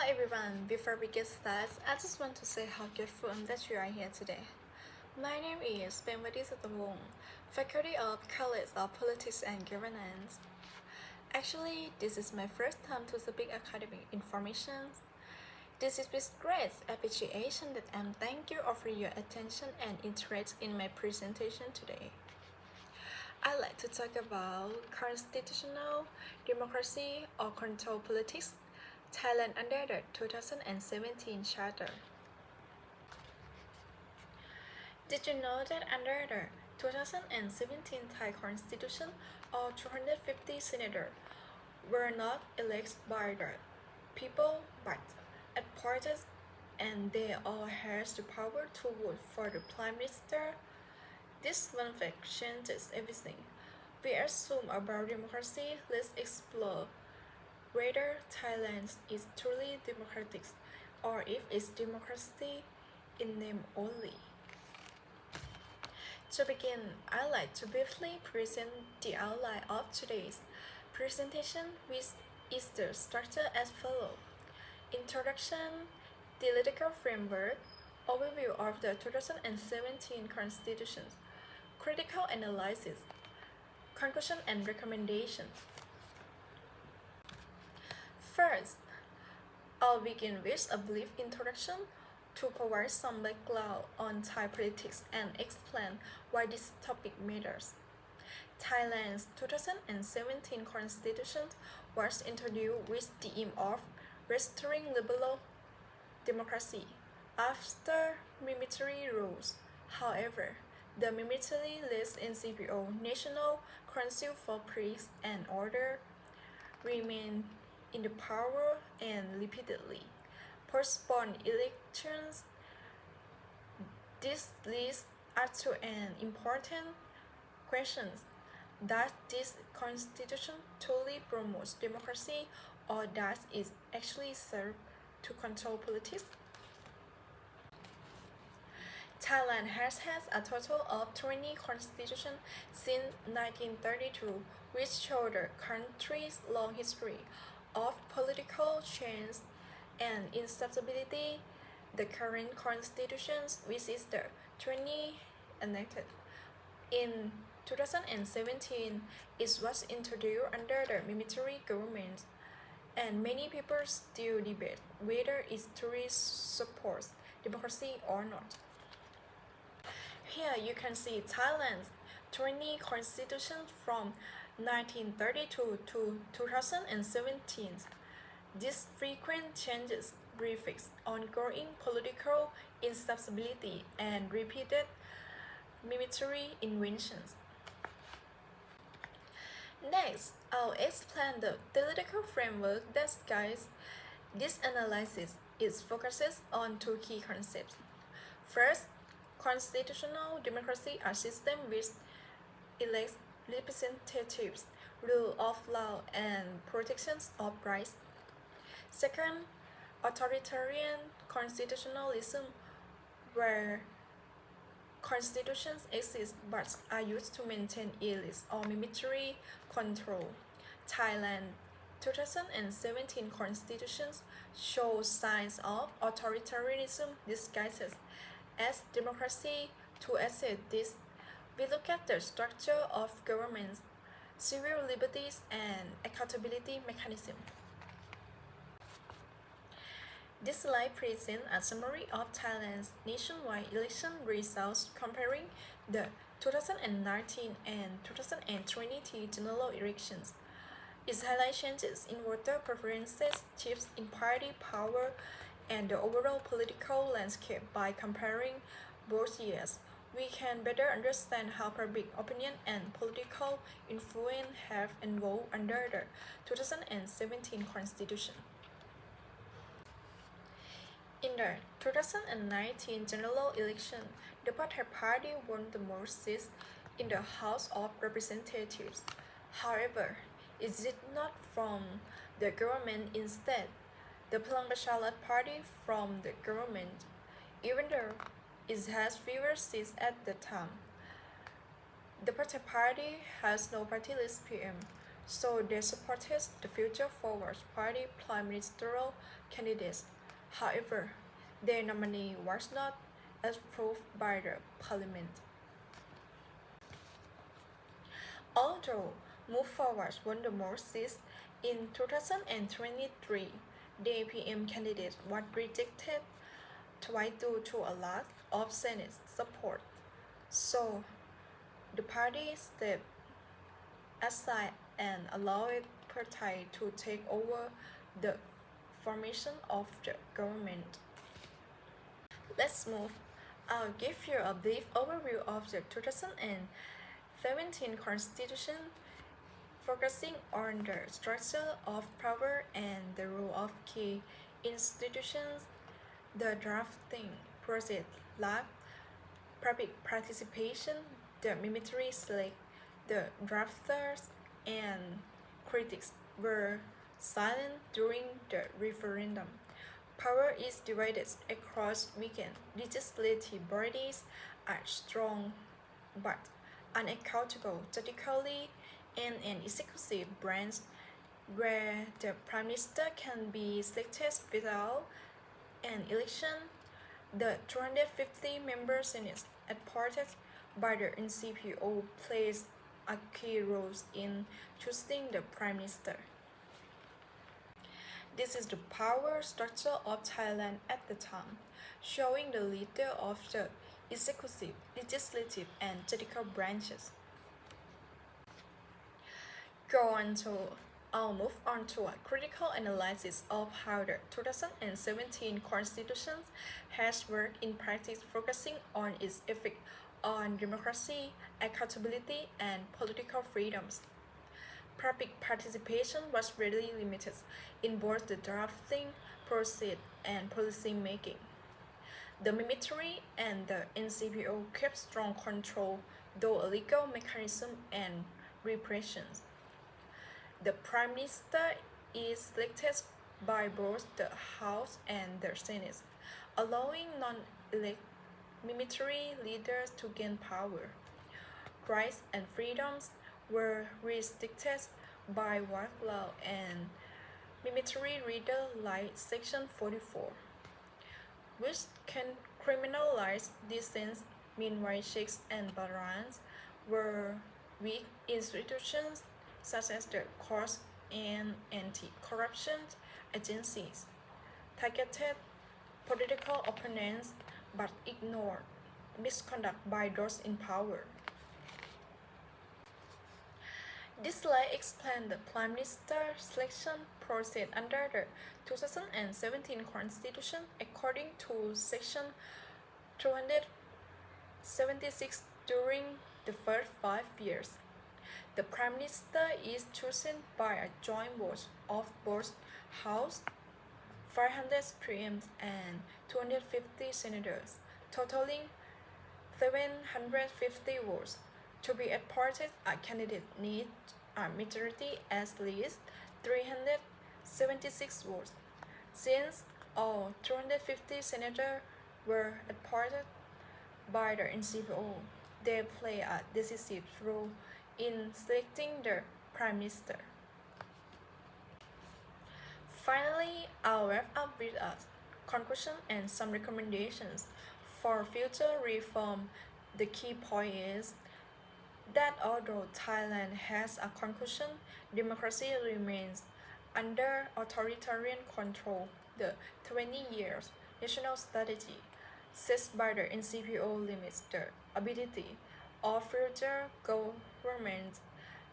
everyone, before we get started, I just want to say how grateful I'm that you are here today. My name is Pemwadi Satawong, Faculty of College of Politics and Governance. Actually, this is my first time to speak academic information. This is with great appreciation that I'm thank you for your attention and interest in my presentation today. I'd like to talk about constitutional democracy or control politics, Thailand under the 2017 Charter. Did you know that under the 2017 Thai Constitution, all 250 senators were not elected by the people but appointed, and they all had the power to vote for the Prime Minister? This one fact changes everything. We assume about democracy, let's explore whether Thailand is truly democratic or if it's democracy in name only. To begin, I'd like to briefly present the outline of today's presentation, which is the structure as follows. Introduction, theoretical framework, overview of the 2017 Constitution, critical analysis, conclusion and recommendations. First, I'll begin with a brief introduction to provide some background on Thai politics and explain why this topic matters. Thailand's 2017 Constitution was introduced with the aim of restoring liberal democracy after military rules. However, the military-led NCPO, National Council for Peace and Order, remained in the power and repeatedly postponed elections. This leads us to an important question: does this constitution truly promote democracy, or does it actually serve to control politics? Thailand has had a total of 20 constitutions since 1932, which show the country's long history of political change and instability. The current constitution, which is the 20 enacted in 2017, it was introduced under the military government, and many people still debate whether it truly supports democracy or not. Here you can see Thailand's 20 constitutions from 1932 to 2017. These frequent changes reflect ongoing political instability and repeated military interventions. Next, I'll explain the theoretical framework that guides this analysis. It focuses on two key concepts. First, constitutional democracy, a system which elects representatives, rule of law, and protections of rights. Second, authoritarian constitutionalism, where constitutions exist but are used to maintain elites or military control. Thailand 2017 constitutions show signs of authoritarianism disguised as democracy. To assess this, we look at the structure of governments, civil liberties, and accountability mechanism. This slide presents a summary of Thailand's nationwide election results comparing the 2019 and 2020 general elections. It highlights changes in voter preferences, shifts in party power, and the overall political landscape. By comparing both years, we can better understand how public opinion and political influence have evolved under the 2017 Constitution. In the 2019 general election, the Party Party won the most seats in the House of Representatives. However, it did not form the government. Instead, the Palang Pracharat Party formed the government, even though it has fewer seats at the time. The Party Party has no party list PM, so they supported the Future Forward Party prime ministerial candidates. However, their nominee was not approved by the parliament. Although Move Forward won the most seats in 2023, the PM candidate was rejected twice due to a lack of Senate support. So, the party stepped aside and allowed Party to take over the formation of the government. Let's move. I'll give you a brief overview of the 2017 Constitution, focusing on the structure of power and the role of key institutions. The drafting process lacked public participation. The military select the drafters and critics were silent during the referendum. Power is divided across weekend. Legislative bodies are strong but unaccountable politically, and an executive branch where the prime minister can be selected without an election. The 250-member Senate, appointed by the NCPO, plays a key role in choosing the prime minister. This is the power structure of Thailand at the time, showing the leader of the executive, legislative, and judicial branches. I'll move on to a critical analysis of how the 2017 Constitution has worked in practice, focusing on its effect on democracy, accountability, and political freedoms. Public participation was really limited in both the drafting process and policy making. The military and the NCPO kept strong control, though a legal mechanism and repressions. The Prime Minister is selected by both the House and the Senate, allowing non-elect military leaders to gain power. Rights and freedoms were restricted by work law and military leader like Section 44, which can criminalize dissent. Meanwhile, checks and balances were weak. Institutions such as the courts and anti-corruption agencies targeted political opponents but ignored misconduct by those in power. This slide explains the Prime Minister selection process under the 2017 Constitution. According to Section 276, during the first 5 years, the Prime Minister is chosen by a joint vote of both House, 500 PMs and 250 senators, totaling 750 votes. To be appointed, a candidate needs a majority at least 376 votes. Since all 250 senators were appointed by the NCPO, they play a decisive role in selecting the Prime Minister. Finally, I'll wrap up with a conclusion and some recommendations for future reform. The key point is that although Thailand has a conclusion, democracy remains under authoritarian control. The 20 years national strategy set by the NCPO limits the ability of future governments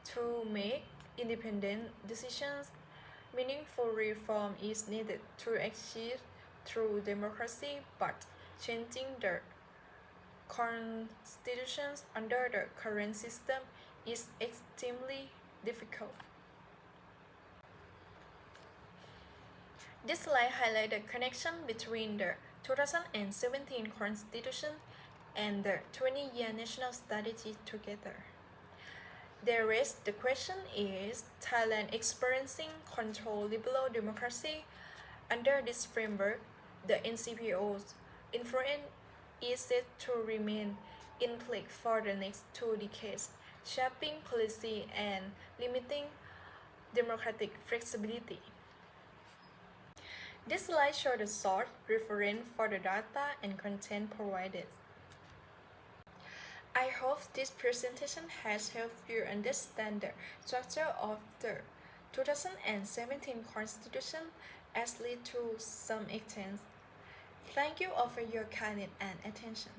to make independent decisions. Meaningful reform is needed to achieve through democracy, but changing the constitutions under the current system is extremely difficult. This slide highlights the connection between the 2017 Constitution and the 20-year national strategy together. There is the question, is Thailand experiencing controlled liberal democracy? Under this framework, the NCPO's influence is set to remain in place for the next 2 decades, shaping policy and limiting democratic flexibility. This slide shows the source reference for the data and content provided. I hope this presentation has helped you understand the structure of the 2017 Constitution, at least to some extent. Thank you all for your kindness and attention.